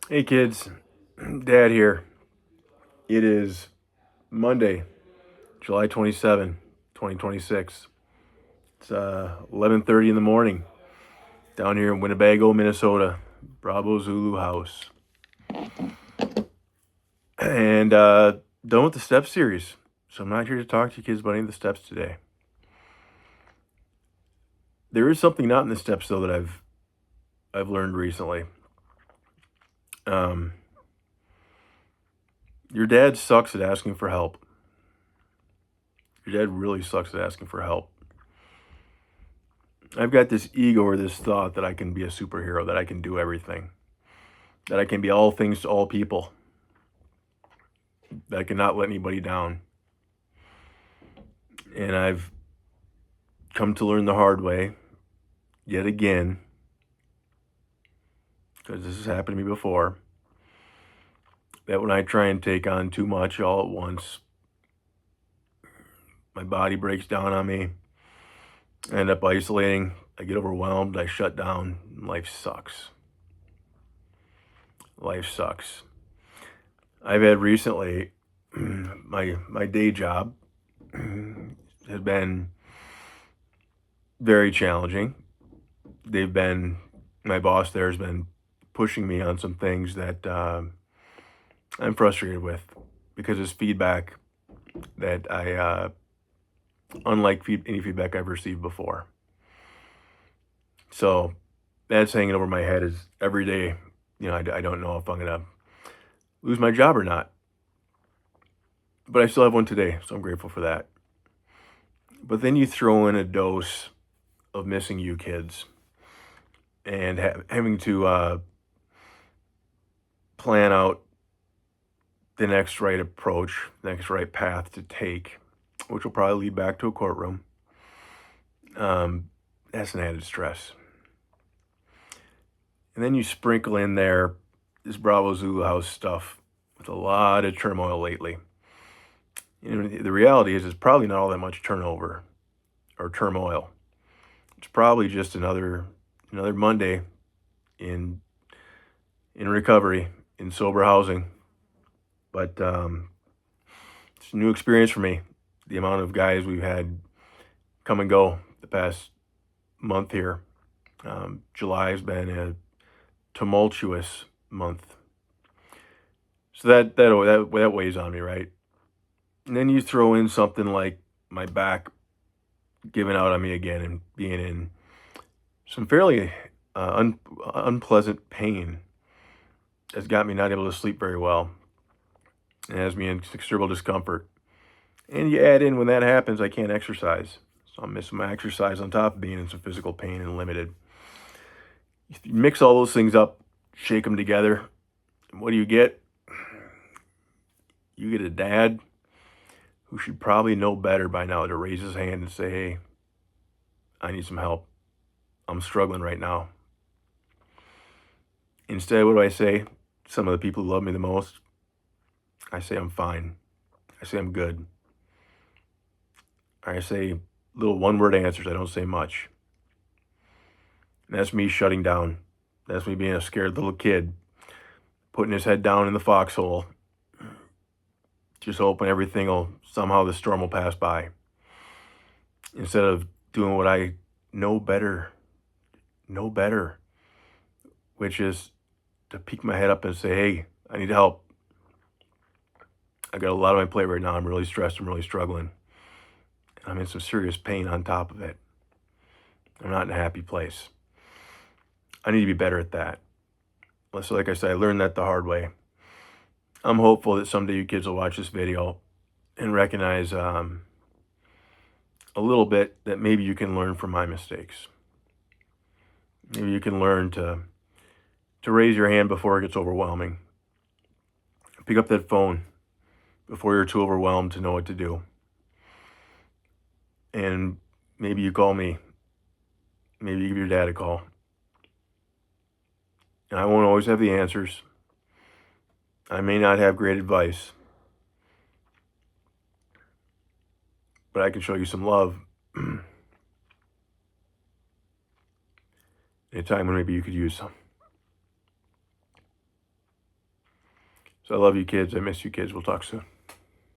Hey kids, Dad here. It is Monday, July 27, 2026. It's 11:30 in the morning down here in Winnebago, Minnesota, Bravo Zulu House. And done with the steps series. So I'm not here to talk to you kids about any of the steps today. There is something not in the steps though that I've learned recently. Um, your dad sucks at asking for help. Your dad really sucks at asking for help. I've got this ego or this thought that I can be a superhero, that I can do everything, that I can be all things to all people, that I cannot let anybody down. And I've come to learn the hard way yet again, because this has happened to me before, that when I try and take on too much all at once, my body breaks down on me. I end up isolating. I get overwhelmed. I shut down. Life sucks. Life sucks. I've had recently my day job has been very challenging. My boss there has been pushing me on some things that I'm frustrated with because it's feedback that unlike any feedback I've received before. So that's hanging over my head is every day. I don't know if I'm going to lose my job or not, but I still have one today, so I'm grateful for that. But then you throw in a dose of missing you kids and having to plan out the next right approach, the next right path to take, which will probably lead back to a courtroom. That's an added stress. And then you sprinkle in there this Bravo Zulu House stuff with a lot of turmoil lately. The reality is it's probably not all that much turnover or turmoil. It's probably just another Monday in recovery, in sober housing. But it's a new experience for me. The amount of guys we've had come and go the past month here. July has been a tumultuous month, so that weighs on me, right? And then you throw in something like my back giving out on me again and being in some fairly unpleasant pain has got me not able to sleep very well and has me in considerable discomfort. And you add in when that happens, I can't exercise. So I'm missing my exercise on top of being in some physical pain and limited. You mix all those things up, shake them together, and what do you get? You get a dad who should probably know better by now to raise his hand and say, hey, I need some help. I'm struggling right now. Instead, what do I say? Some of the people who love me the most, I say I'm fine. I say I'm good. I say little one-word answers. I don't say much. And that's me shutting down. That's me being a scared little kid, putting his head down in the foxhole, just hoping the storm will pass by. Instead of doing what I know better, which is to peek my head up and say, hey, I need help. I got a lot on my plate right now. I'm really stressed. I'm really struggling. I'm in some serious pain on top of it. I'm not in a happy place. I need to be better at that. So like I said, I learned that the hard way. I'm hopeful that someday you kids will watch this video and recognize a little bit that maybe you can learn from my mistakes. Maybe you can learn to raise your hand before it gets overwhelming. Pick up that phone before you're too overwhelmed to know what to do. And maybe you call me. Maybe you give your dad a call. And I won't always have the answers. I may not have great advice. But I can show you some love in a time when maybe you could use some. So I love you kids. I miss you kids. We'll talk soon.